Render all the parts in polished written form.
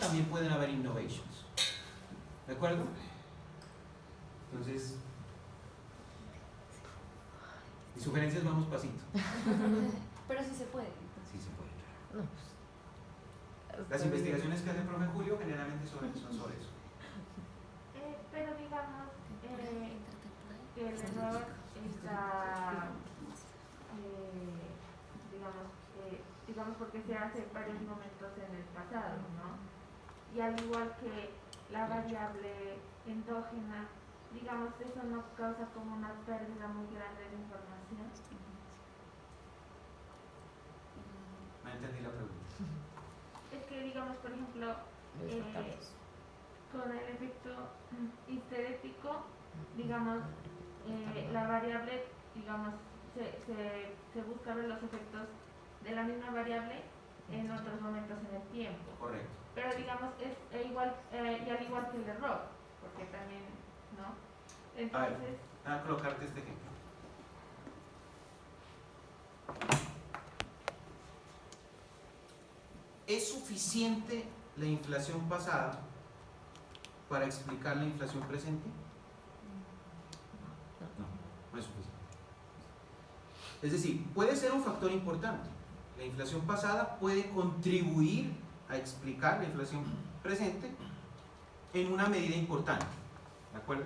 también pueden haber innovations. ¿De acuerdo? Entonces, mis sugerencias vamos pasito. Pero sí se puede. Sí se puede. No, Las investigaciones que hace el profe Julio generalmente son sobre eso. Pero digamos que el error está, digamos porque se hace en varios momentos en el pasado, ¿no? Y al igual que la variable endógena, digamos, eso no causa como una pérdida muy grande de información. No entendí la pregunta. Es que, digamos, por ejemplo, con el efecto histerético, digamos, la variable, digamos, se busca ver los efectos de la misma variable en otros momentos en el tiempo. Correcto. Pero digamos, es igual, y al igual que el error, porque también, ¿no? Entonces, voy a colocarte este ejemplo. ¿Es suficiente la inflación pasada para explicar la inflación presente? No es suficiente. Es decir, puede ser un factor importante. La inflación pasada puede contribuir a explicar la inflación presente en una medida importante. ¿De acuerdo?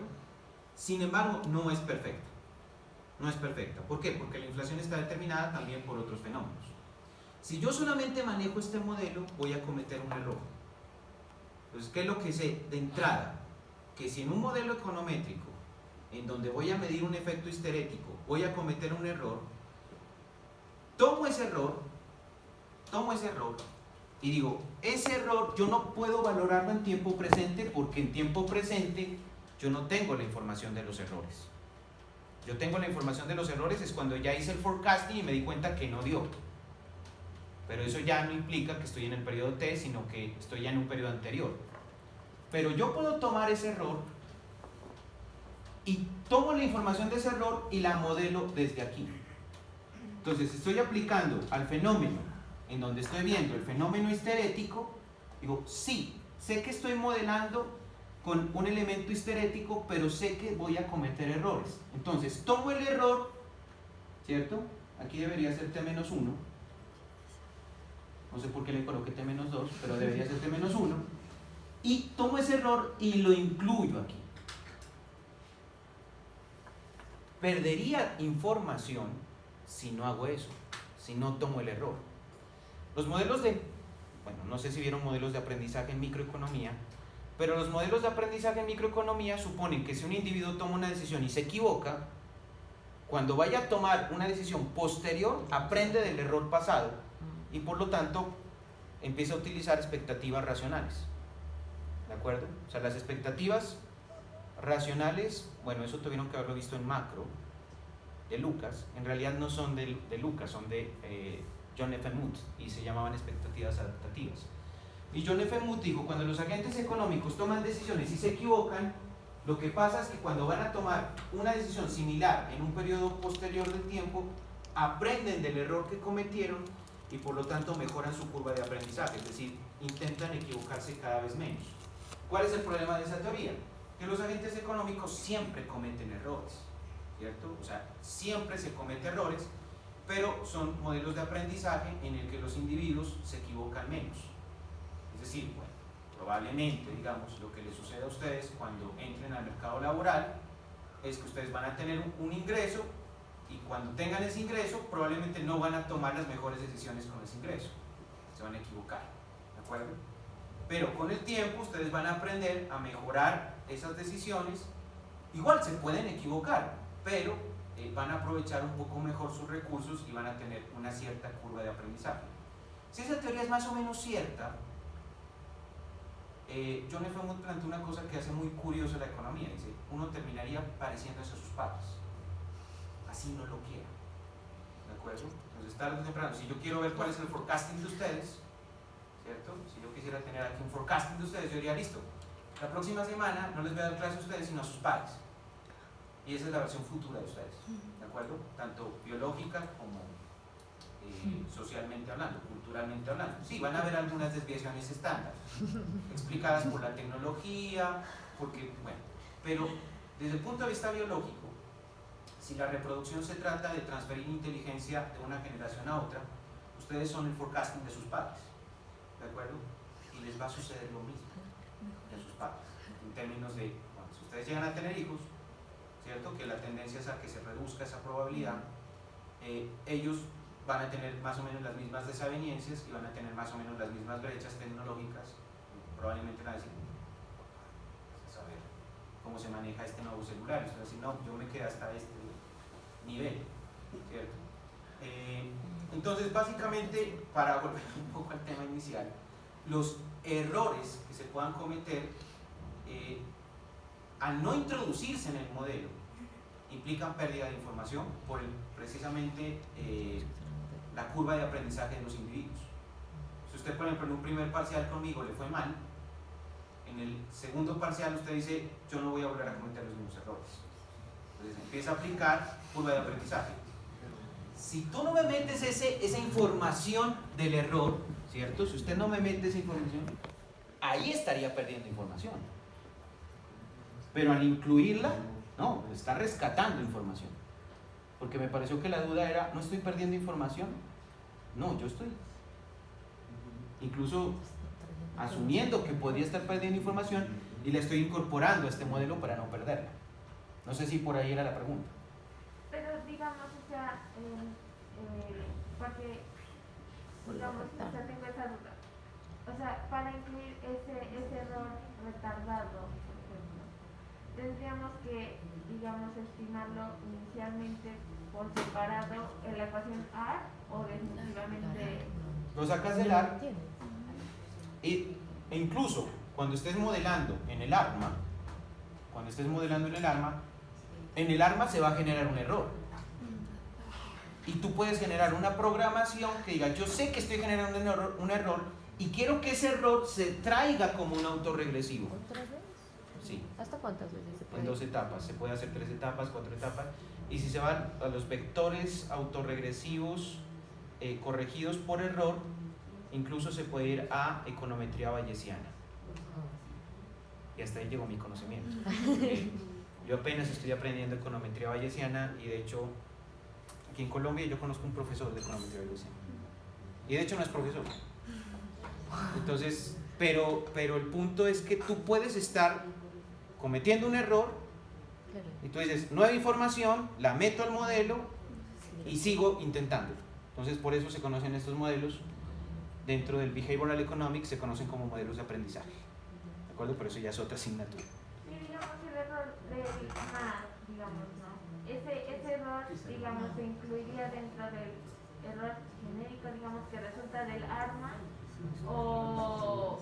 Sin embargo, no es perfecta. No es perfecta. ¿Por qué? Porque la inflación está determinada también por otros fenómenos. Si yo solamente manejo este modelo, voy a cometer un error. Entonces, ¿qué es lo que sé de entrada? Que si en un modelo econométrico, en donde voy a medir un efecto histerético, voy a cometer un error, tomo ese error y digo, ese error yo no puedo valorarlo en tiempo presente porque en tiempo presente yo no tengo la información de los errores. Yo tengo la información de los errores es cuando ya hice el forecasting y me di cuenta que no dio. Pero eso ya no implica que estoy en el periodo T, sino que estoy ya en un periodo anterior. Pero yo puedo tomar ese error y tomo la información de ese error y la modelo desde aquí. Entonces estoy aplicando al fenómeno en donde estoy viendo el fenómeno histerético, digo, sí, sé que estoy modelando con un elemento histerético, pero sé que voy a cometer errores. Entonces tomo el error, ¿cierto? Aquí debería ser T-1. No sé por qué le coloqué T-2, pero debería ser T-1. Y tomo ese error y lo incluyo aquí. Perdería información si no hago eso, si no tomo el error. Los modelos no sé si vieron modelos de aprendizaje en microeconomía, pero los modelos de aprendizaje en microeconomía suponen que si un individuo toma una decisión y se equivoca, cuando vaya a tomar una decisión posterior, aprende del error pasado y por lo tanto empieza a utilizar expectativas racionales. ¿De acuerdo? O sea, las expectativas racionales, bueno, eso tuvieron que haberlo visto en Macro, de Lucas, en realidad no son de Lucas, son de John F. Mood y se llamaban expectativas adaptativas. Y John F. Mood dijo, cuando los agentes económicos toman decisiones y se equivocan, lo que pasa es que cuando van a tomar una decisión similar en un periodo posterior del tiempo, aprenden del error que cometieron y por lo tanto mejoran su curva de aprendizaje, es decir, intentan equivocarse cada vez menos. ¿Cuál es el problema de esa teoría? Que los agentes económicos siempre cometen errores, ¿cierto? O sea, siempre se cometen errores, pero son modelos de aprendizaje en el que los individuos se equivocan menos. Es decir, bueno, probablemente, digamos, lo que les suceda a ustedes cuando entren al mercado laboral es que ustedes van a tener un ingreso y cuando tengan ese ingreso probablemente no van a tomar las mejores decisiones con ese ingreso, se van a equivocar, ¿de acuerdo? Pero con el tiempo ustedes van a aprender a mejorar esas decisiones. Igual se pueden equivocar, pero van a aprovechar un poco mejor sus recursos y van a tener una cierta curva de aprendizaje. Si esa teoría es más o menos cierta, John F. Mood plantea una cosa que hace muy curiosa la economía. Dice, uno terminaría pareciéndose a sus padres, así no lo quiera, ¿de acuerdo? Entonces tarde o temprano, si yo quiero ver cuál es el forecasting de ustedes, ¿cierto? Si yo quisiera tener aquí un forecasting de ustedes, yo diría, listo, la próxima semana no les voy a dar clase a ustedes, sino a sus padres. Y esa es la versión futura de ustedes, ¿de acuerdo? Tanto biológica como socialmente hablando, culturalmente hablando. Sí, van a haber algunas desviaciones estándar, explicadas por la tecnología, porque, bueno, pero desde el punto de vista biológico, si la reproducción se trata de transferir inteligencia de una generación a otra, ustedes son el forecasting de sus padres, ¿de acuerdo? Y les va a suceder lo mismo a sus padres, en términos de, bueno, si ustedes llegan a tener hijos, ¿cierto? Que la tendencia es a que se reduzca esa probabilidad, ellos van a tener más o menos las mismas desavenencias y van a tener más o menos las mismas brechas tecnológicas, probablemente van a decir, a saber cómo se maneja este nuevo celular, y decir, no, yo me quedé hasta este nivel, ¿cierto? Entonces, básicamente, para volver un poco al tema inicial, los errores que se puedan cometer al no introducirse en el modelo implican pérdida de información por precisamente la curva de aprendizaje de los individuos. Si usted, por ejemplo, en un primer parcial conmigo le fue mal, en el segundo parcial usted dice, yo no voy a volver a cometer los mismos errores. Entonces empieza a aplicar curva de aprendizaje. Si tú no me metes esa información del error, ¿cierto? Si usted no me mete esa información, ahí estaría perdiendo información. Pero al incluirla, no, está rescatando información. Porque me pareció que la duda era, ¿no estoy perdiendo información? No, yo estoy incluso asumiendo que podría estar perdiendo información y la estoy incorporando a este modelo para no perderla. No sé si por ahí era la pregunta. Pero digamos, o sea, porque, digamos, o sea, tengo esa duda. O sea, para incluir ese error retardado, por ejemplo, tendríamos que, digamos, estimarlo inicialmente por separado en la ecuación A o definitivamente. Lo sacas del AR e incluso cuando estés modelando en el ARMA, en el ARMA se va a generar un error. Y tú puedes generar una programación que diga, yo sé que estoy generando un error y quiero que ese error se traiga como un autorregresivo. ¿Otra vez? Sí. ¿Hasta cuántas veces se puede? En 2 etapas, se puede hacer 3 etapas, 4 etapas. Y si se van a los vectores autorregresivos corregidos por error, incluso se puede ir a econometría bayesiana. Y hasta ahí llegó mi conocimiento. Yo apenas estoy aprendiendo econometría bayesiana y de hecho aquí en Colombia yo conozco un profesor de econometría bayesiana. Y de hecho no es profesor. Entonces, pero el punto es que tú puedes estar cometiendo un error y tú dices, no hay información, la meto al modelo y sigo intentando. Entonces, por eso se conocen estos modelos. Dentro del Behavioral Economics se conocen como modelos de aprendizaje. ¿De acuerdo? Por eso ya es otra asignatura. Y digamos el error del más, digamos, ¿no? Ese error, digamos, se incluiría dentro del error genérico, digamos, que resulta del ARMA o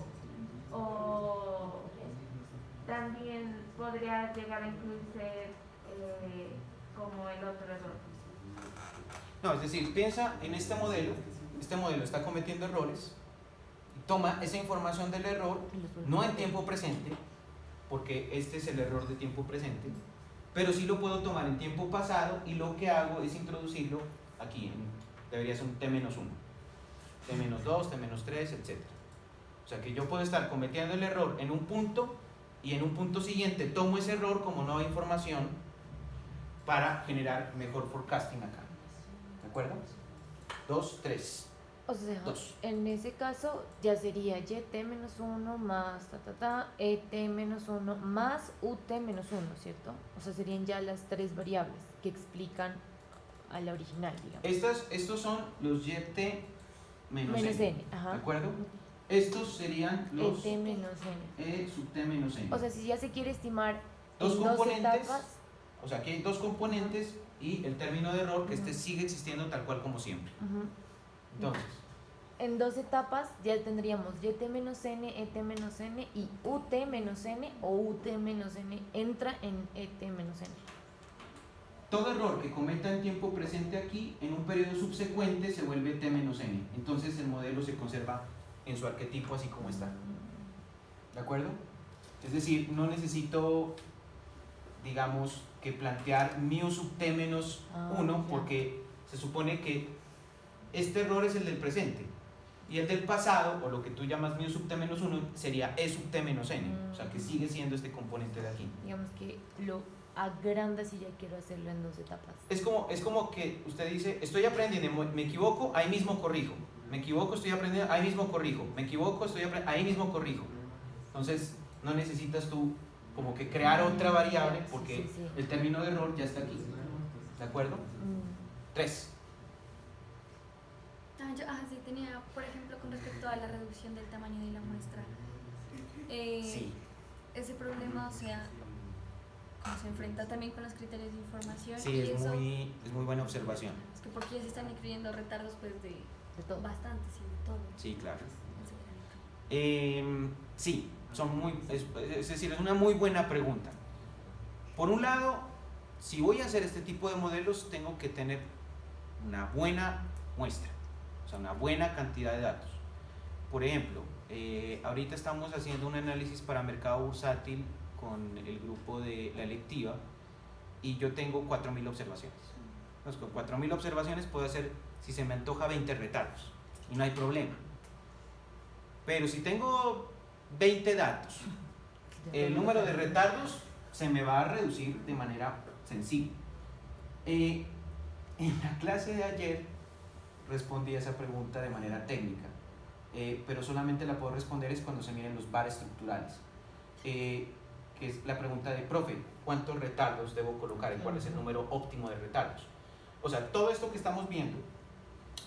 también podría llegar a incluirse como el otro error. No, es decir, piensa en este modelo está cometiendo errores, toma esa información del error, no en tiempo presente, porque este es el error de tiempo presente, pero sí lo puedo tomar en tiempo pasado y lo que hago es introducirlo aquí, debería ser un T-1, T-2, T-3, etc. O sea que yo puedo estar cometiendo el error en un punto y en un punto siguiente tomo ese error como nueva información para generar mejor forecasting acá. ¿De acuerdo? 2, 3. O sea, 2. en ese caso ya sería YT-1 más ET-1 más UT-1, ¿cierto? O sea, serían ya las 3 variables que explican a la original, digamos. Estos son los YT menos N. Ajá. ¿De acuerdo? Estos serían los ET-N. E sub T menos N. O sea, si ya se quiere estimar Dos en componentes, 2 etapas. o sea, aquí hay 2 componentes y el término de error que este sigue existiendo tal cual como siempre. Entonces, en 2 etapas ya tendríamos YT-N, ET-N y UT-N o UT-N entra en ET-N. todo error que cometa en tiempo presente aquí, en un periodo subsecuente se vuelve T-N. Entonces el modelo se conserva en su arquetipo así como está. ¿De acuerdo? Es decir, no necesito, digamos, que plantear mu sub T-1 porque se supone que este error es el del presente. Y el del pasado, o lo que tú llamas mu sub t menos 1, sería e sub t menos n, o sea que sigue siendo este componente de aquí. Digamos que lo agranda si ya quiero hacerlo en 2 etapas. Es como que usted dice, estoy aprendiendo, me equivoco, ahí mismo corrijo. Me equivoco, estoy aprendiendo, ahí mismo corrijo. Me equivoco, estoy aprendiendo, ahí mismo corrijo. Entonces, no necesitas tú como que crear otra variable porque Sí. el término de error ya está aquí. ¿De acuerdo? 3. Yo sí tenía, por ejemplo, con respecto a la reducción del tamaño de la muestra. Sí. Ese problema, o sea, ¿cómo se enfrenta también con los criterios de información? Sí, y es eso, muy buena observación. Es que porque ya se están incluyendo retardos pues de todo. bastantes y de todo. Sí, claro. Ese era mi problema. Sí, es decir, es una muy buena pregunta. Por un lado, si voy a hacer este tipo de modelos, tengo que tener una buena muestra, o sea, una buena cantidad de datos. Por ejemplo, ahorita estamos haciendo un análisis para mercado bursátil con el grupo de la electiva y yo tengo 4.000 observaciones. Entonces, con 4.000 observaciones puedo hacer, si se me antoja, 20 retardos y no hay problema. Pero si tengo 20 datos, el número de retardos se me va a reducir de manera sensible. En la clase de ayer respondí a esa pregunta de manera técnica, pero solamente la puedo responder es cuando se miren los VAR estructurales, que es la pregunta de, profe, ¿cuántos retardos debo colocar y cuál es el número óptimo de retardos? O sea, todo esto que estamos viendo,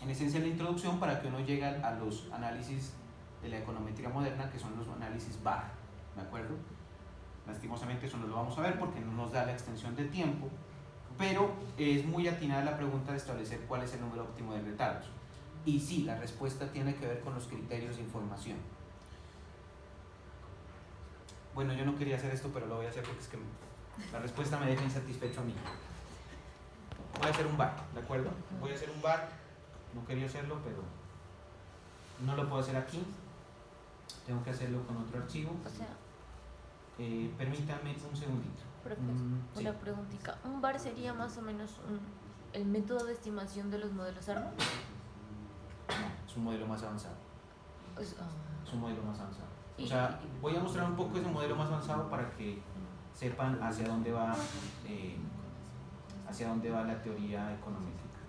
en esencia en la introducción, para que uno llegue a los análisis de la econometría moderna, que son los análisis VAR, ¿de acuerdo? Lastimosamente eso no lo vamos a ver porque no nos da la extensión de tiempo, pero es muy atinada la pregunta de establecer cuál es el número óptimo de retardos. Y sí, la respuesta tiene que ver con los criterios de información. Bueno, yo no quería hacer esto, pero lo voy a hacer porque es que la respuesta me deja insatisfecho a mí. Voy a hacer un VAR, ¿de acuerdo? Voy a hacer un VAR, no quería hacerlo, pero no lo puedo hacer aquí. Tengo que hacerlo con otro archivo. O sea, permítanme un segundito. profesor, Sí. una preguntita. ¿Un VAR sería más o menos el método de estimación de los modelos ARMA? No, es un modelo más avanzado. Es un modelo más avanzado. O sea, voy a mostrar un poco ese modelo más avanzado para que sepan hacia dónde va la teoría econométrica.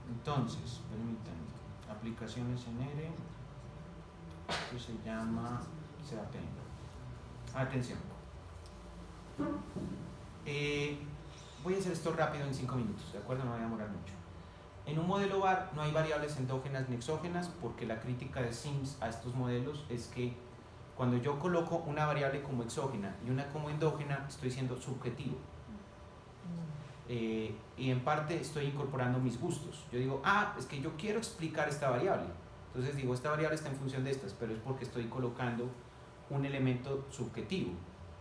Entonces, permítanme, aplicaciones en R, esto se llama CAP. Atención. Voy a hacer esto rápido en 5 minutos, ¿de acuerdo? No voy a demorar mucho. En un modelo VAR no hay variables endógenas ni exógenas porque la crítica de Sims a estos modelos es que cuando yo coloco una variable como exógena y una como endógena estoy siendo subjetivo. Y en parte estoy incorporando mis gustos. Yo digo, es que yo quiero explicar esta variable. Entonces digo, esta variable está en función de estas, pero es porque estoy colocando un elemento subjetivo.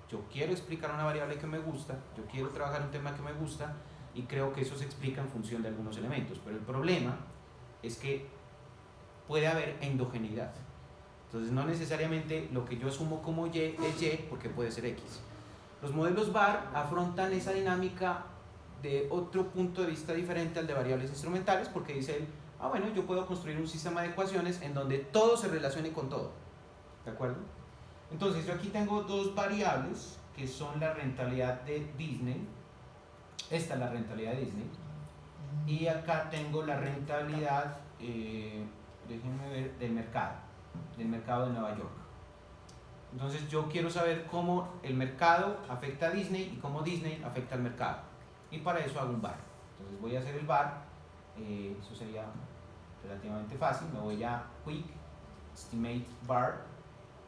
Yo quiero explicar una variable que me gusta, yo quiero trabajar un tema que me gusta y creo que eso se explica en función de algunos elementos. Pero el problema es que puede haber endogeneidad. Entonces no necesariamente lo que yo asumo como Y es Y porque puede ser X. Los modelos VAR afrontan esa dinámica de otro punto de vista diferente al de variables instrumentales porque dicen, bueno, yo puedo construir un sistema de ecuaciones en donde todo se relacione con todo. ¿De acuerdo? Entonces yo aquí tengo dos variables que son la rentabilidad de Disney. Esta es la rentabilidad de Disney. Y acá tengo la rentabilidad, déjenme ver, del mercado de Nueva York. Entonces yo quiero saber cómo el mercado afecta a Disney y cómo Disney afecta al mercado. Y para eso hago un VAR. Entonces voy a hacer el VAR, eso sería relativamente fácil. Me voy a Quick Estimate VAR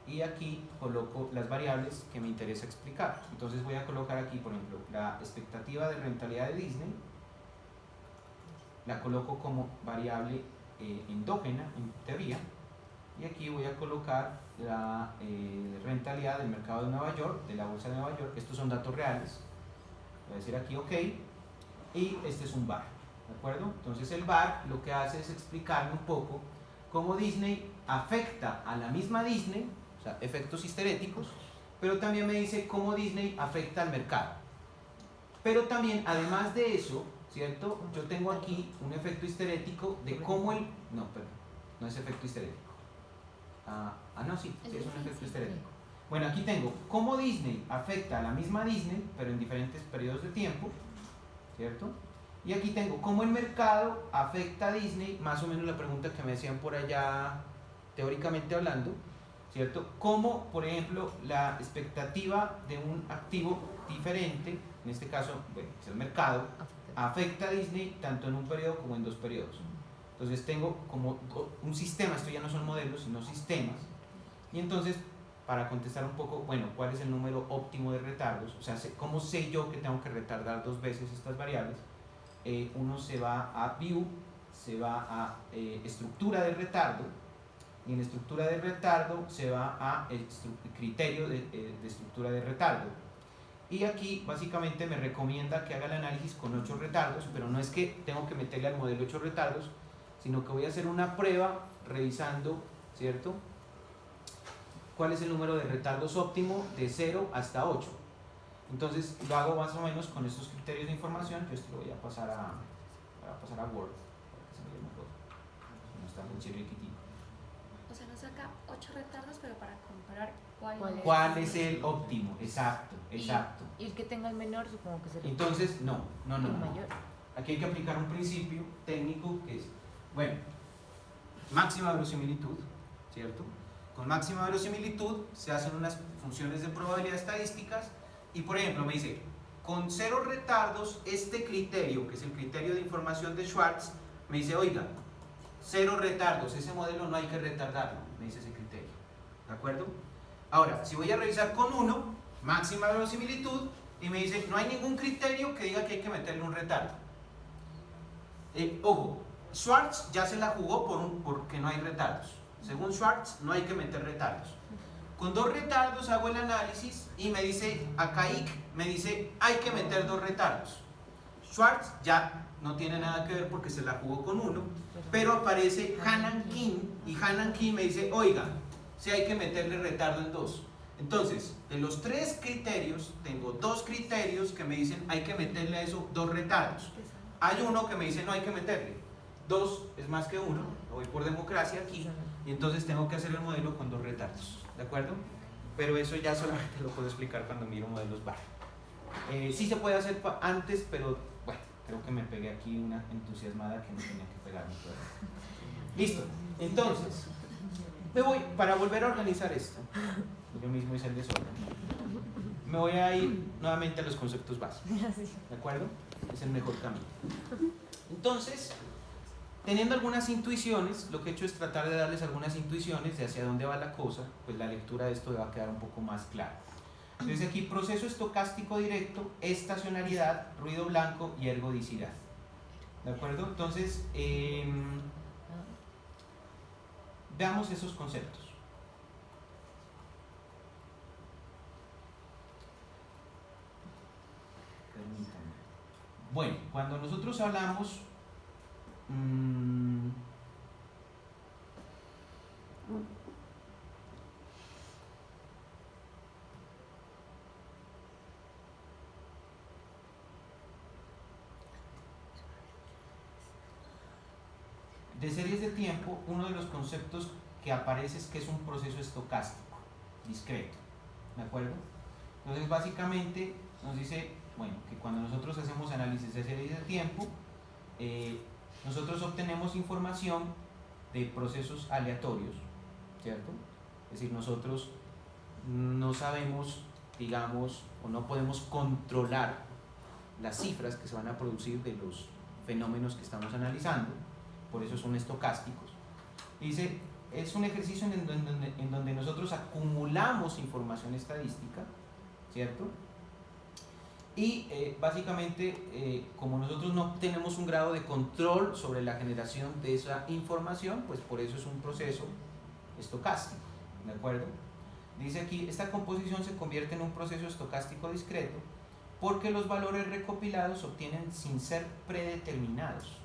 y aquí coloco las variables que me interesa explicar. Entonces voy a colocar aquí, por ejemplo, la expectativa de rentabilidad de Disney, la coloco como variable endógena en teoría, y aquí voy a colocar la rentabilidad del mercado de Nueva York, de la bolsa de Nueva York. Estos son datos reales. Voy a decir aquí OK, y este es un VAR, ¿de acuerdo? Entonces el VAR lo que hace es explicarme un poco cómo Disney afecta a la misma Disney, o sea, efectos histeréticos, pero también me dice cómo Disney afecta al mercado. Pero también, además de eso, ¿cierto? Yo tengo aquí un efecto histerético de cómo no es efecto histerético. no, sí, Es sí, es un efecto difícil. esterético. Bueno, aquí tengo cómo Disney afecta a la misma Disney, pero en diferentes periodos de tiempo, ¿cierto? Y aquí tengo cómo el mercado afecta a Disney, más o menos la pregunta que me hacían por allá, teóricamente hablando, ¿cierto? Cómo, por ejemplo, la expectativa de un activo diferente, en este caso, bueno, es el mercado, afecta a Disney tanto en un periodo como en dos periodos. Entonces tengo como un sistema, esto ya no son modelos, sino sistemas, y entonces, para contestar un poco, bueno, ¿cuál es el número óptimo de retardos? O sea, ¿cómo sé yo que tengo que retardar 2 veces estas variables? Uno se va a View, se va a estructura de retardo, y en estructura de retardo se va a criterio de estructura de retardo. Y aquí básicamente me recomienda que haga el análisis con 8 retardos, pero no es que tengo que meterle al modelo 8 retardos, sino que voy a hacer una prueba revisando, ¿cierto?, cuál es el número de retardos óptimo de 0 hasta 8. Entonces lo hago más o menos con estos criterios de información. Yo esto lo voy a pasar a Word para que se me vea mejor. No está muy chiquitito. O sea, nos saca 8 retardos, pero para comparar ¿Cuál es el óptimo? Exacto. Y el que tenga el menor, supongo que será Entonces, no. el mayor. Aquí hay que aplicar un principio técnico que es, bueno, máxima verosimilitud, ¿cierto? Con máxima verosimilitud se hacen unas funciones de probabilidad estadísticas y, por ejemplo, me dice, con 0 retardos, este criterio, que es el criterio de información de Schwartz, me dice, oiga, 0 retardos, ese modelo no hay que retardarlo, me dice ese criterio, ¿de acuerdo? Ahora, si voy a revisar con 1, máxima verosimilitud, y me dice, no hay ningún criterio que diga que hay que meterle un retardo. Ojo, Schwartz ya se la jugó porque no hay retardos. Según Schwartz, no hay que meter retardos. Con 2 retardos hago el análisis y me dice, Akaic me dice, hay que meter 2 retardos. Schwartz ya no tiene nada que ver porque se la jugó con 1, pero aparece Hanan Kim y Hanan Kim me dice, oiga, si hay que meterle retardo en 2. Entonces, de los 3 criterios, tengo 2 criterios que me dicen, hay que meterle a eso 2 retardos. Hay uno que me dice, no hay que meterle. 2 es más que 1, voy por democracia aquí. Y entonces tengo que hacer el modelo con 2 retardos, ¿de acuerdo? Pero eso ya solamente lo puedo explicar cuando miro modelos bar. Sí se puede hacer antes, pero bueno, creo que me pegué aquí una entusiasmada que no tenía que pegarme todavía. Listo, entonces, me voy, para volver a organizar esto, yo mismo hice el desorden, me voy a ir nuevamente a los conceptos básicos, ¿de acuerdo? Es el mejor camino. Entonces, teniendo algunas intuiciones, lo que he hecho es tratar de darles algunas intuiciones de hacia dónde va la cosa, pues la lectura de esto va a quedar un poco más clara. Entonces aquí, proceso estocástico directo, estacionalidad, ruido blanco y ergodicidad. ¿De acuerdo? Entonces, veamos esos conceptos. Permítanme. Bueno, cuando nosotros hablamos de series de tiempo, uno de los conceptos que aparece es que es un proceso estocástico, discreto, ¿de acuerdo? Entonces básicamente nos dice, bueno, que cuando nosotros hacemos análisis de series de tiempo, nosotros obtenemos información de procesos aleatorios, ¿cierto? Es decir, nosotros no sabemos, digamos, o no podemos controlar las cifras que se van a producir de los fenómenos que estamos analizando, por eso son estocásticos. Dice, es un ejercicio en donde nosotros acumulamos información estadística, ¿cierto? Y básicamente, como nosotros no tenemos un grado de control sobre la generación de esa información, pues por eso es un proceso estocástico, ¿de acuerdo? Dice aquí, esta composición se convierte en un proceso estocástico discreto porque los valores recopilados se obtienen sin ser predeterminados,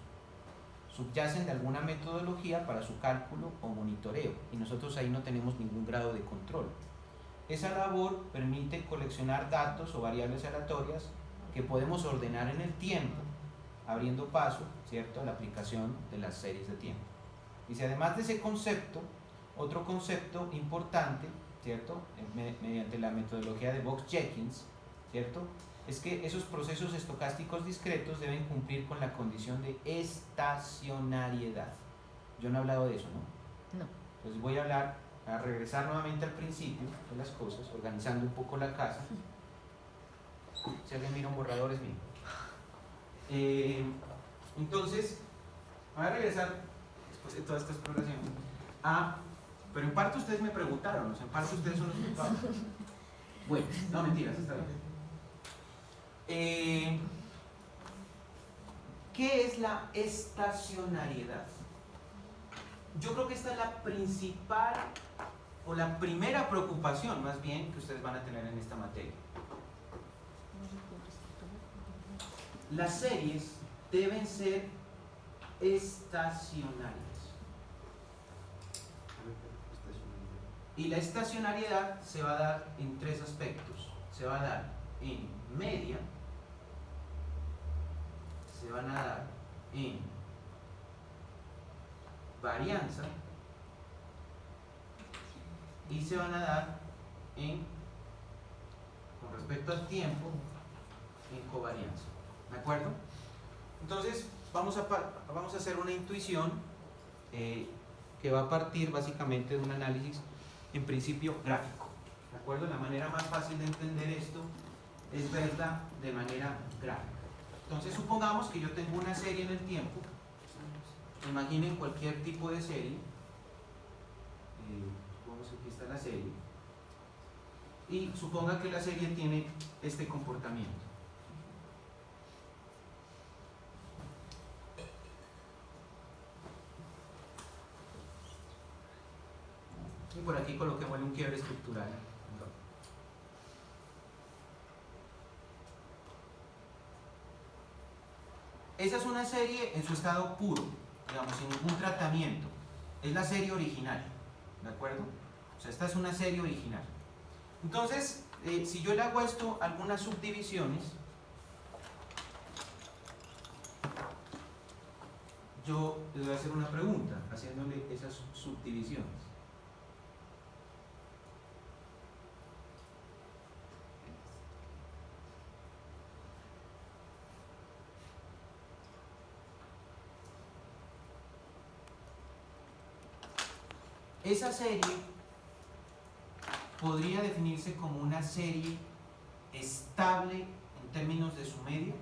subyacen de alguna metodología para su cálculo o monitoreo, y nosotros ahí no tenemos ningún grado de control. Esa labor permite coleccionar datos o variables aleatorias que podemos ordenar en el tiempo, abriendo paso, ¿cierto?, a la aplicación de las series de tiempo. Dice, además de ese concepto, otro concepto importante, ¿cierto? Mediante la metodología de Box-Jenkins, ¿cierto? Es que esos procesos estocásticos discretos deben cumplir con la condición de estacionariedad. Yo no he hablado de eso, ¿no? No. Entonces voy a regresar nuevamente al principio de las cosas, organizando un poco la casa. Si alguien mira un borrador es mío. Entonces, voy a regresar después de toda esta exploración. Pero en parte ustedes me preguntaron, o sea, en parte ustedes son los culpables. Bueno, no mentiras, está bien. ¿Qué es la estacionariedad? Yo creo que esta es la principal o la primera preocupación, más bien, que ustedes van a tener en esta materia. Las series deben ser estacionarias. Y la estacionariedad se va a dar en tres aspectos. Se va a dar en media, se van a dar en varianza y se van a dar con respecto al tiempo, en covarianza. ¿De acuerdo? Entonces, vamos a hacer una intuición que va a partir básicamente de un análisis en principio gráfico. ¿De acuerdo? La manera más fácil de entender esto es verla de manera gráfica. Entonces, supongamos que yo tengo una serie en el tiempo. Imaginen cualquier tipo de serie. Supongamos que aquí está la serie. Y suponga que la serie tiene este comportamiento. Y por aquí coloquémosle un quiebre estructural. Esa es una serie en su estado puro, digamos, sin ningún tratamiento. Es la serie original, ¿de acuerdo? O sea, esta es una serie original. Entonces, si yo le hago esto algunas subdivisiones, yo les voy a hacer una pregunta, haciéndole esas subdivisiones. Esa serie podría definirse como una serie estable en términos de su media.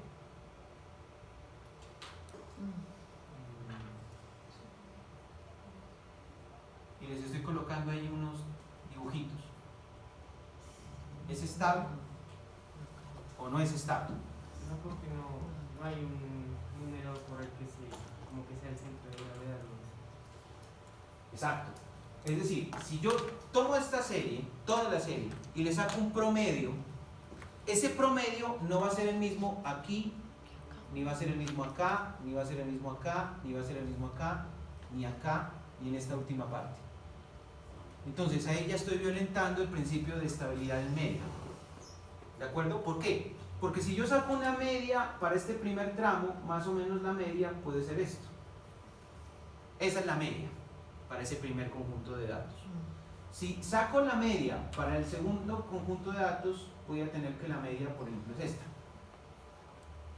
Y les estoy colocando ahí unos dibujitos. ¿Es estable o no es estable? No, porque no hay un número por el que como que sea el centro de gravedad. Exacto. Es decir, si yo tomo esta serie, toda la serie, y le saco un promedio, ese promedio no va a ser el mismo aquí, ni va a ser el mismo acá, ni va a ser el mismo acá, ni va a ser el mismo acá, ni acá, ni en esta última parte. Entonces ahí ya estoy violentando el principio de estabilidad en media. ¿De acuerdo? ¿Por qué? Porque si yo saco una media para este primer tramo, más o menos la media puede ser esto. Esa es la media para ese primer conjunto de datos. Si saco la media para el segundo conjunto de datos, voy a tener que la media, por ejemplo, es esta.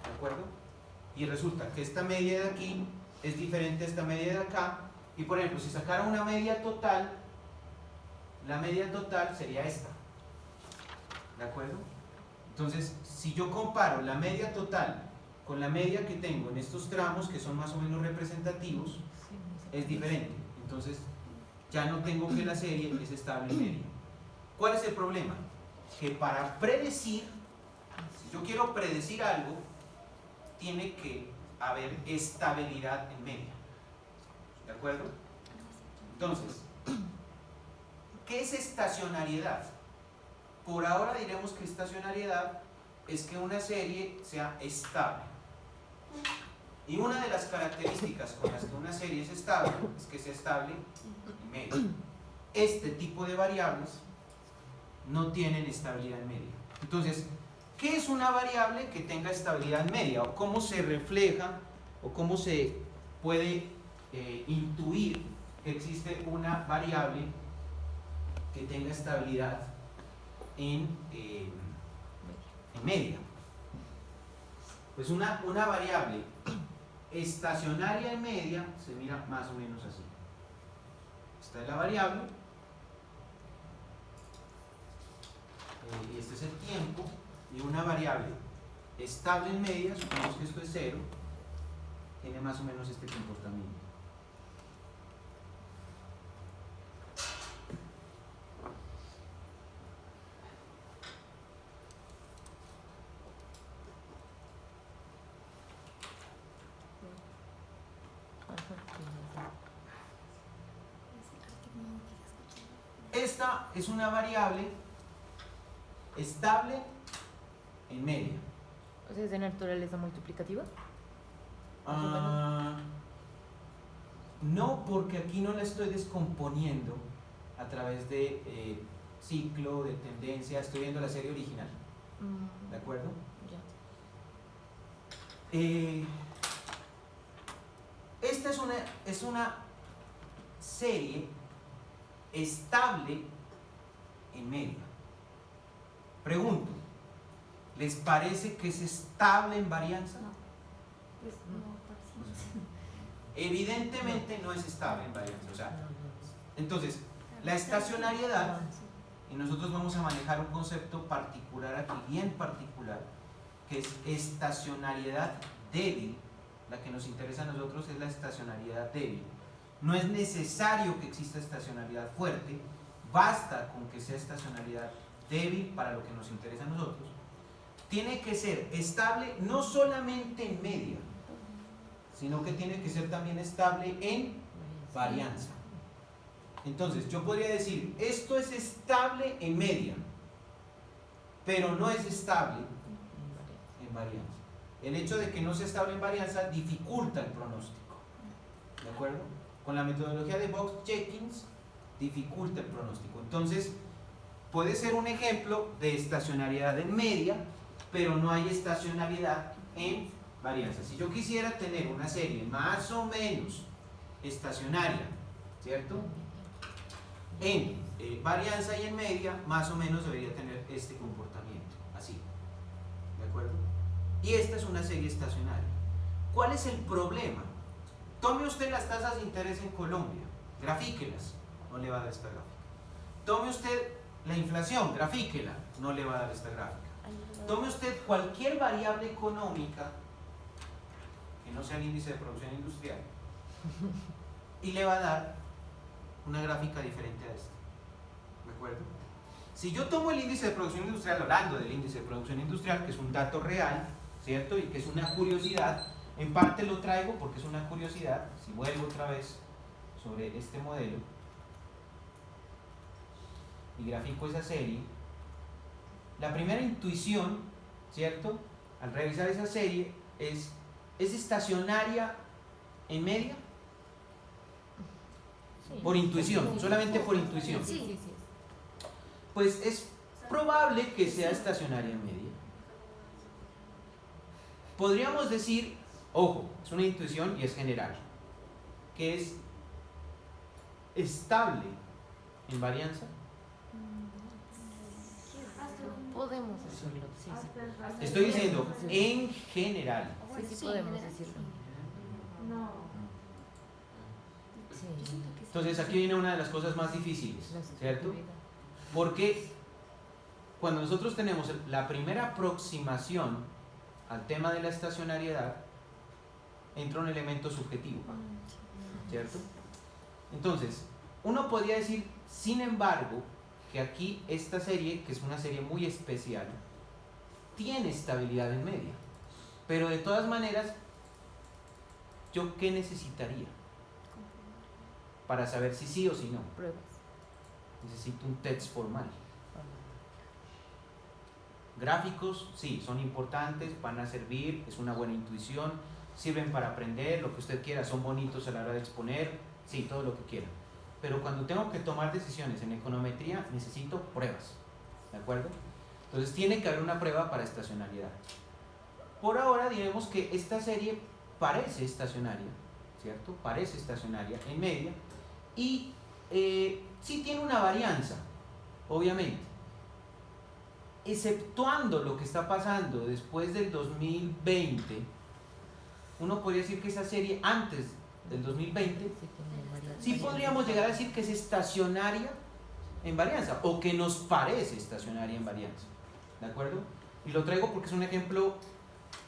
¿De acuerdo? Y resulta que esta media de aquí es diferente a esta media de acá. Y por ejemplo, si sacara una media total, la media total sería esta. ¿De acuerdo? Entonces, si yo comparo la media total con la media que tengo en estos tramos, que son más o menos representativos, es diferente. Entonces, ya no tengo que la serie es estable en media. ¿Cuál es el problema? Que para predecir, si yo quiero predecir algo, tiene que haber estabilidad en media. ¿De acuerdo? Entonces, ¿qué es estacionariedad? Por ahora diremos que estacionariedad es que una serie sea estable. Y una de las características con las que una serie es estable es que sea estable en media. Este tipo de variables no tienen estabilidad en media. Entonces, ¿qué es una variable que tenga estabilidad en media? ¿O cómo se refleja o cómo se puede intuir que existe una variable que tenga estabilidad en media. Pues una variable estacionaria en media se mira más o menos así. Esta es la variable, y este es el tiempo, y una variable estable en media, supongamos que esto es 0, tiene más o menos este comportamiento. Esta es una variable estable en media. O sea, ¿es de naturaleza multiplicativa? No, porque aquí no la estoy descomponiendo a través de ciclo, de tendencia, estoy viendo la serie original, ¿de acuerdo? Ya. Esta es una serie estable en media. Pregunto, ¿les parece que es estable en varianza? Pues no, parece. Evidentemente no es estable en varianza. O sea, entonces, la estacionariedad, y nosotros vamos a manejar un concepto particular aquí, bien particular, que es estacionariedad débil. La que nos interesa a nosotros es la estacionariedad débil. No es necesario que exista estacionariedad fuerte, basta con que sea estacionariedad débil para lo que nos interesa a nosotros. Tiene que ser estable no solamente en media, sino que tiene que ser también estable en varianza. Entonces, yo podría decir, esto es estable en media, pero no es estable en varianza. El hecho de que no sea estable en varianza dificulta el pronóstico. ¿De acuerdo? Con la metodología de box-checkings dificulta el pronóstico. Entonces, puede ser un ejemplo de estacionariedad en media, pero no hay estacionariedad en varianza. Si yo quisiera tener una serie más o menos estacionaria, ¿cierto? En varianza y en media, más o menos debería tener este comportamiento, así. ¿De acuerdo? Y esta es una serie estacionaria. ¿Cuál es el problema? Tome usted las tasas de interés en Colombia, grafíquelas, no le va a dar esta gráfica. Tome usted la inflación, grafíquela, no le va a dar esta gráfica. Tome usted cualquier variable económica que no sea el índice de producción industrial y le va a dar una gráfica diferente a esta. ¿De acuerdo? Si yo tomo el índice de producción industrial, hablando del índice de producción industrial, que es un dato real, ¿cierto? Y que es una curiosidad, en parte lo traigo porque es una curiosidad. Si vuelvo otra vez sobre este modelo y grafico esa serie, la primera intuición, ¿cierto? Al revisar esa serie ¿es estacionaria en media? Sí. Por intuición, solamente por intuición. Sí, sí, sí. Pues es probable que sea estacionaria en media. Podríamos decir, ojo, es una intuición y es general, que es estable en varianza. Podemos decirlo, sí, sí. Estoy diciendo en general. Sí, sí podemos decirlo. No. Sí. Entonces aquí viene una de las cosas más difíciles, ¿cierto? Porque cuando nosotros tenemos la primera aproximación al tema de la estacionariedad, entra un elemento subjetivo, ¿cierto? Entonces, uno podría decir, sin embargo, que aquí esta serie, que es una serie muy especial, tiene estabilidad en media. Pero de todas maneras, ¿yo qué necesitaría para saber si sí o si no? Pruebas. Necesito un test formal. Gráficos, sí, son importantes, van a servir, es una buena intuición, sirven para aprender, lo que usted quiera, son bonitos a la hora de exponer, sí, todo lo que quiera. Pero cuando tengo que tomar decisiones en econometría, necesito pruebas, ¿de acuerdo? Entonces tiene que haber una prueba para estacionariedad. Por ahora diremos que esta serie parece estacionaria, ¿cierto? Parece estacionaria en media, Y sí tiene una varianza, obviamente. Exceptuando lo que está pasando después del 2020, uno podría decir que esa serie antes del 2020, sí podríamos llegar a decir que es estacionaria en varianza, o que nos parece estacionaria en varianza. ¿De acuerdo? Y lo traigo porque es un ejemplo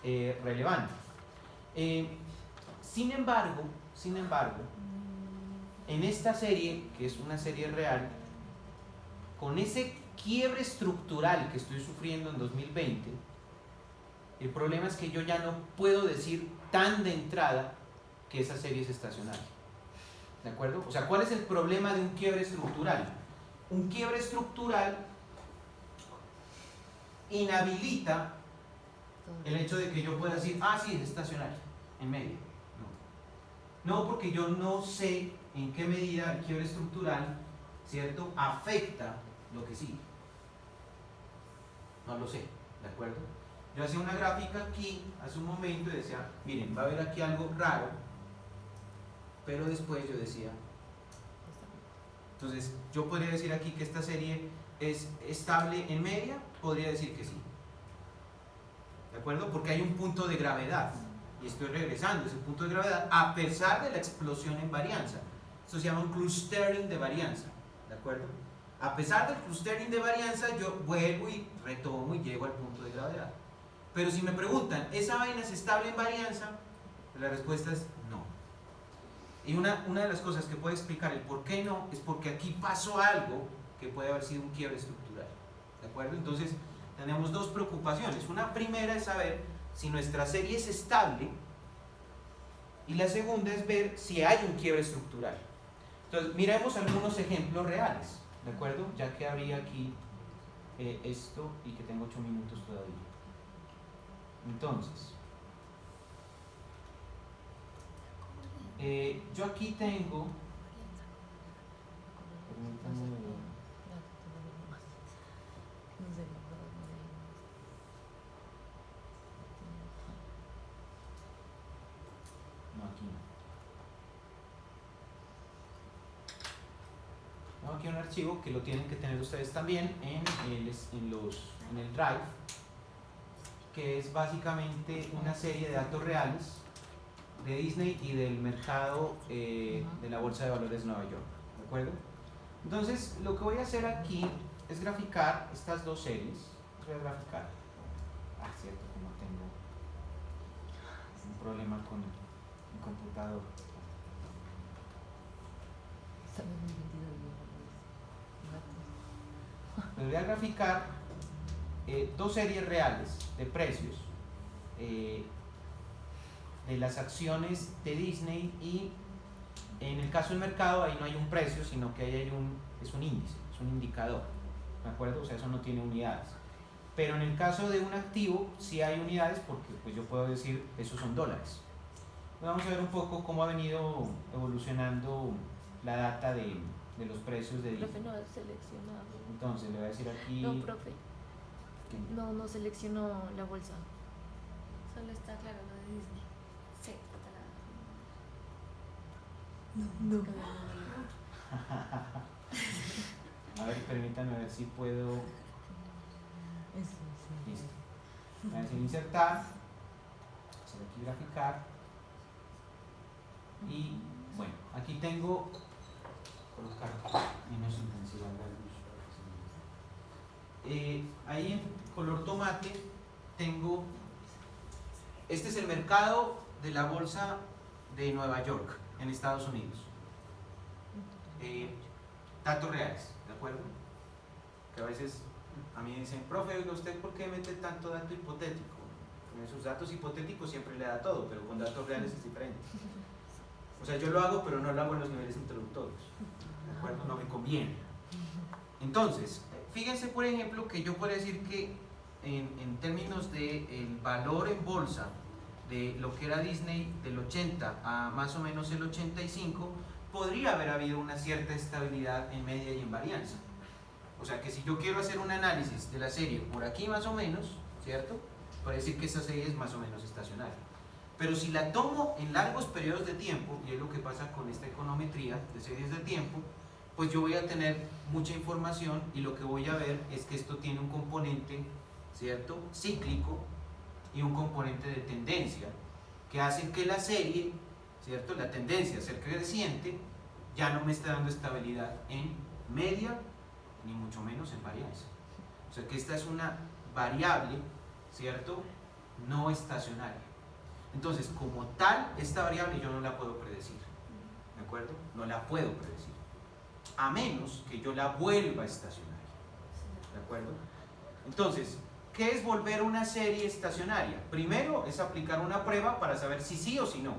relevante. Sin embargo, en esta serie, que es una serie real, con ese quiebre estructural que estoy sufriendo en 2020, el problema es que yo ya no puedo decir tan de entrada que esa serie es estacionaria. ¿De acuerdo? O sea, ¿cuál es el problema de un quiebre estructural? Un quiebre estructural inhabilita el hecho de que yo pueda decir, ah, sí, es estacionaria, en medio. No, porque yo no sé en qué medida el quiebre estructural, ¿cierto?, afecta lo que sigue. No lo sé, ¿de acuerdo? Yo hacía una gráfica aquí hace un momento y decía, miren, va a haber aquí algo raro, pero después yo decía, entonces yo podría decir aquí que esta serie es estable en media, podría decir que sí, ¿de acuerdo? Porque hay un punto de gravedad y estoy regresando a ese punto de gravedad a pesar de la explosión en varianza. Esto se llama un clustering de varianza, ¿de acuerdo? A pesar del clustering de varianza, yo vuelvo y retomo y llego al punto de gravedad. Pero si me preguntan, ¿esa vaina es estable en varianza? La respuesta es no. Y una de las cosas que puede explicar el por qué no es porque aquí pasó algo que puede haber sido un quiebre estructural, ¿de acuerdo? Entonces tenemos dos preocupaciones. Una primera es saber si nuestra serie es estable y la segunda es ver si hay un quiebre estructural. Entonces miremos algunos ejemplos reales, ¿de acuerdo? Ya que habría aquí esto y que tengo 8 minutos todavía. Entonces, yo aquí tengo, no, aquí no. Tengo aquí un archivo que lo tienen que tener ustedes también en el Drive, que es básicamente una serie de datos reales de Disney y del mercado de la Bolsa de Valores de Nueva York, ¿de acuerdo? Entonces, lo que voy a hacer aquí es graficar estas dos series. Voy a graficar. Ah, cierto que no tengo un problema con mi computador. Les voy a graficar dos series reales de precios de las acciones de Disney, y en el caso del mercado ahí no hay un precio, sino que ahí es un índice, es un indicador, ¿de acuerdo? O sea, eso no tiene unidades. Pero en el caso de un activo sí hay unidades, porque pues yo puedo decir esos son dólares. Vamos a ver un poco cómo ha venido evolucionando la data de los precios de Disney. Profe, no ha seleccionado. Entonces le voy a decir aquí. No, profe. No seleccionó la bolsa. Solo está claro lo de Disney. Sí, No. A ver, permítanme ver si puedo. Listo. Voy a decir insertar, hacer aquí graficar, y bueno, aquí tengo colocar menos intensidad de luz. Ahí en color tomate tengo, este es el mercado de la bolsa de Nueva York en Estados Unidos. Datos reales, ¿de acuerdo? Que a veces a mí dicen, profe, oiga, ¿usted por qué mete tanto dato hipotético? En esos datos hipotéticos siempre le da todo, pero con datos reales es diferente. O sea, yo lo hago, pero no lo hago en los niveles introductorios, ¿de acuerdo? No me conviene. Entonces, fíjense por ejemplo que yo puedo decir que en términos del valor en bolsa de lo que era Disney del 80 a más o menos el 85, podría haber habido una cierta estabilidad en media y en varianza. O sea que si yo quiero hacer un análisis de la serie por aquí más o menos, ¿cierto? Puede decir que esta serie es más o menos estacionaria. Pero si la tomo en largos periodos de tiempo, y es lo que pasa con esta econometría de series de tiempo, pues yo voy a tener mucha información y lo que voy a ver es que esto tiene un componente, ¿cierto?, cíclico y un componente de tendencia, que hacen que la serie, ¿cierto?, la tendencia a ser creciente, ya no me está dando estabilidad en media, ni mucho menos en varianza. O sea que esta es una variable, ¿cierto?, no estacionaria. Entonces, como tal, esta variable yo no la puedo predecir, ¿de acuerdo? No la puedo predecir, a menos que yo la vuelva estacionaria, ¿de acuerdo? Entonces, ¿qué es volver una serie estacionaria? Primero es aplicar una prueba para saber si sí o si no.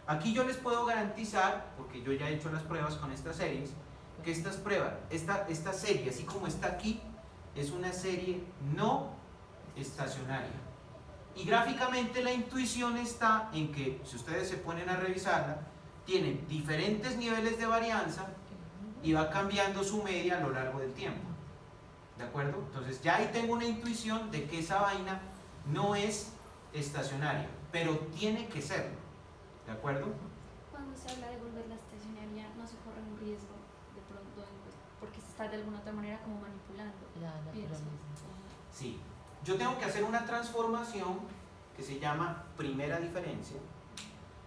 Aquí yo les puedo garantizar, porque yo ya he hecho las pruebas con estas series, que estas pruebas, esta serie, así como está aquí, es una serie no estacionaria. Y gráficamente la intuición está en que, si ustedes se ponen a revisarla, tienen diferentes niveles de varianza y va cambiando su media a lo largo del tiempo. ¿De acuerdo? Entonces ya ahí tengo una intuición de que esa vaina no es estacionaria, pero tiene que serlo. ¿De acuerdo? Cuando se habla de volver la estacionaria, no se corre un riesgo de pronto, porque se está de alguna otra manera como manipulando. Pienso. Sí. Yo tengo que hacer una transformación que se llama primera diferencia.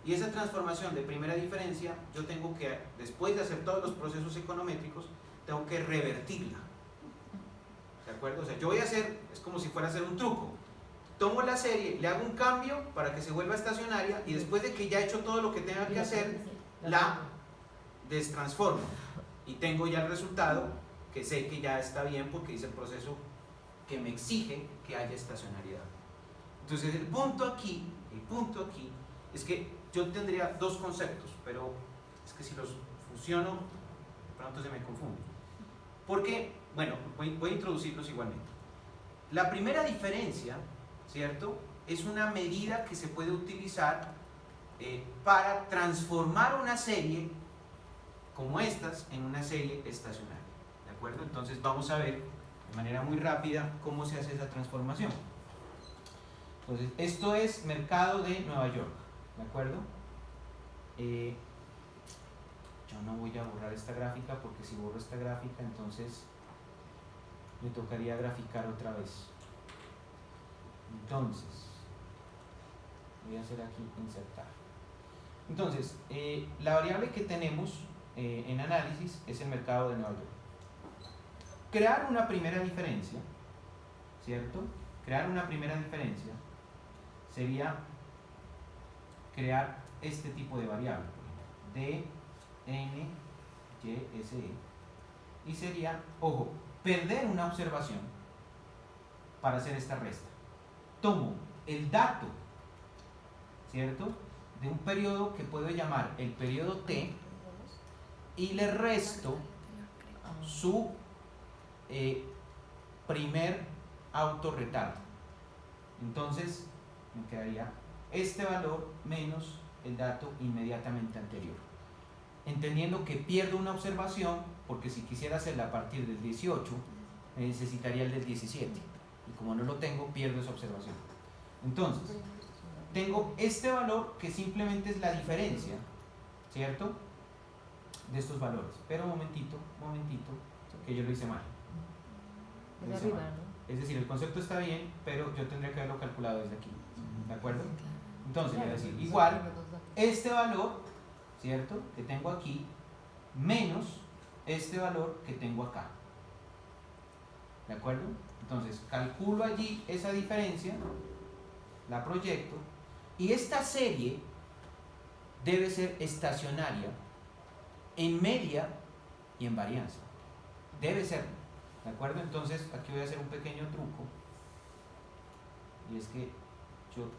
Y esa transformación de primera diferencia, yo tengo que, después de hacer todos los procesos econométricos, tengo que revertirla. ¿De acuerdo? O sea, yo voy a hacer, es como si fuera a hacer un truco. Tomo la serie, le hago un cambio para que se vuelva estacionaria y después de que ya he hecho todo lo que tenga que hacer, la destransformo. Y tengo ya el resultado que sé que ya está bien porque hice el proceso que me exige que haya estacionariedad. Entonces el punto aquí es que yo tendría dos conceptos, pero es que si los fusiono, pronto se me confunde. Porque, bueno, voy a introducirlos igualmente. La primera diferencia, ¿cierto?, es una medida que se puede utilizar para transformar una serie como estas en una serie estacionaria. ¿De acuerdo? Entonces vamos a ver de manera muy rápida cómo se hace esa transformación. Entonces, esto es mercado de Nueva York, ¿de acuerdo? Yo no voy a borrar esta gráfica porque si borro esta gráfica entonces me tocaría graficar otra vez. Entonces, voy a hacer aquí insertar. Entonces, la variable que tenemos en análisis es el mercado de Nueva York. Crear una primera diferencia, ¿cierto? Crear una primera diferencia sería crear este tipo de variable, D, N, Y, S, E, y sería, ojo, perder una observación para hacer esta resta. Tomo el dato, ¿cierto?, de un periodo que puedo llamar el periodo T y le resto su primer autorretardo. Entonces me quedaría este valor menos el dato inmediatamente anterior, entendiendo que pierdo una observación porque si quisiera hacerla a partir del 18 necesitaría el del 17 y como no lo tengo pierdo esa observación. Entonces tengo este valor que simplemente es la diferencia, ¿cierto?, de estos valores, pero momentito que yo lo hice mal. De arriba, ¿no? Es decir, el concepto está bien, pero yo tendría que haberlo calculado desde aquí, ¿de acuerdo? Entonces voy a decir, igual, este valor, ¿cierto?, que tengo aquí, menos este valor que tengo acá, ¿de acuerdo? Entonces, calculo allí esa diferencia, la proyecto, y esta serie debe ser estacionaria en media y en varianza. Debe ser, ¿de acuerdo? Entonces, aquí voy a hacer un pequeño truco, y es que yo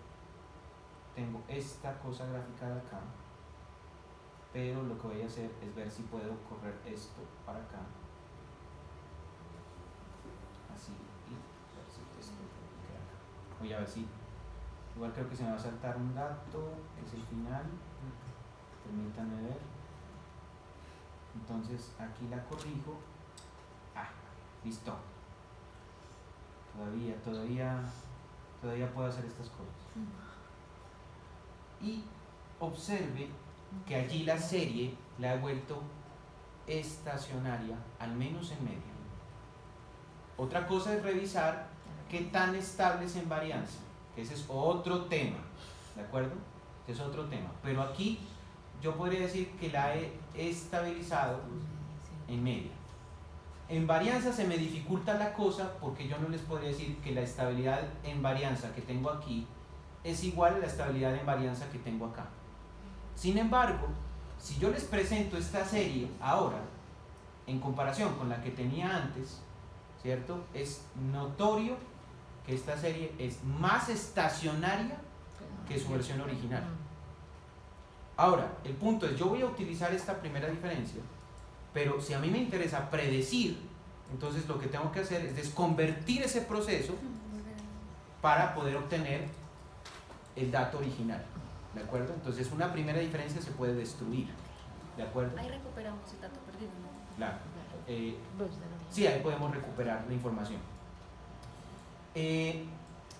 tengo esta cosa graficada acá, pero lo que voy a hacer es ver si puedo correr esto para acá, así, y ver si esto queda acá. Voy a ver si, igual creo que se me va a saltar un dato, que es el final, permítanme ver. Entonces aquí la corrijo. Listo. Todavía puedo hacer estas cosas. y observe que allí la serie la he vuelto estacionaria, al menos en media. Otra cosa es revisar qué tan estable es en varianza, que ese es otro tema, ¿de acuerdo? Ese es otro tema. Pero aquí yo podría decir que la he estabilizado en media. En varianza se me dificulta la cosa porque yo no les podría decir que la estabilidad en varianza que tengo aquí es igual a la estabilidad en varianza que tengo acá. Sin embargo, si yo les presento esta serie ahora, en comparación con la que tenía antes, ¿cierto? Es notorio que esta serie es más estacionaria que su versión original. Ahora, el punto es, yo voy a utilizar esta primera diferencia, pero si a mí me interesa predecir, entonces lo que tengo que hacer es desconvertir ese proceso para poder obtener el dato original, ¿de acuerdo? Entonces una primera diferencia se puede destruir, ¿de acuerdo? Ahí recuperamos el dato perdido, ¿no? Claro. Sí, ahí podemos recuperar la información.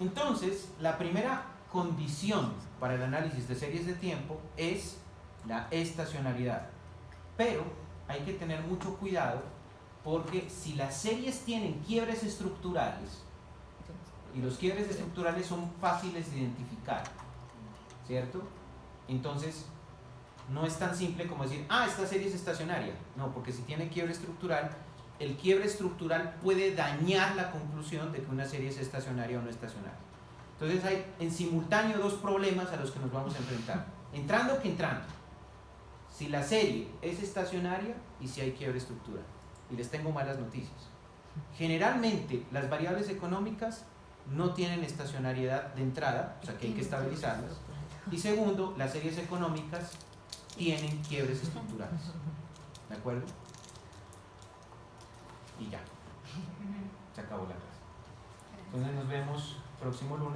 Entonces, la primera condición para el análisis de series de tiempo es la estacionalidad. Pero hay que tener mucho cuidado porque si las series tienen quiebres estructurales, y los quiebres estructurales son fáciles de identificar, ¿cierto? Entonces, no es tan simple como decir, esta serie es estacionaria. No, porque si tiene quiebre estructural, el quiebre estructural puede dañar la conclusión de que una serie es estacionaria o no estacionaria. Entonces hay en simultáneo dos problemas a los que nos vamos a enfrentar. Entrando que entrando. Si la serie es estacionaria y si hay quiebre estructural. Y les tengo malas noticias. Generalmente las variables económicas no tienen estacionariedad de entrada, o sea que hay que estabilizarlas. Y segundo, las series económicas tienen quiebres estructurales. ¿De acuerdo? Y ya. Se acabó la clase. Entonces nos vemos próximo lunes.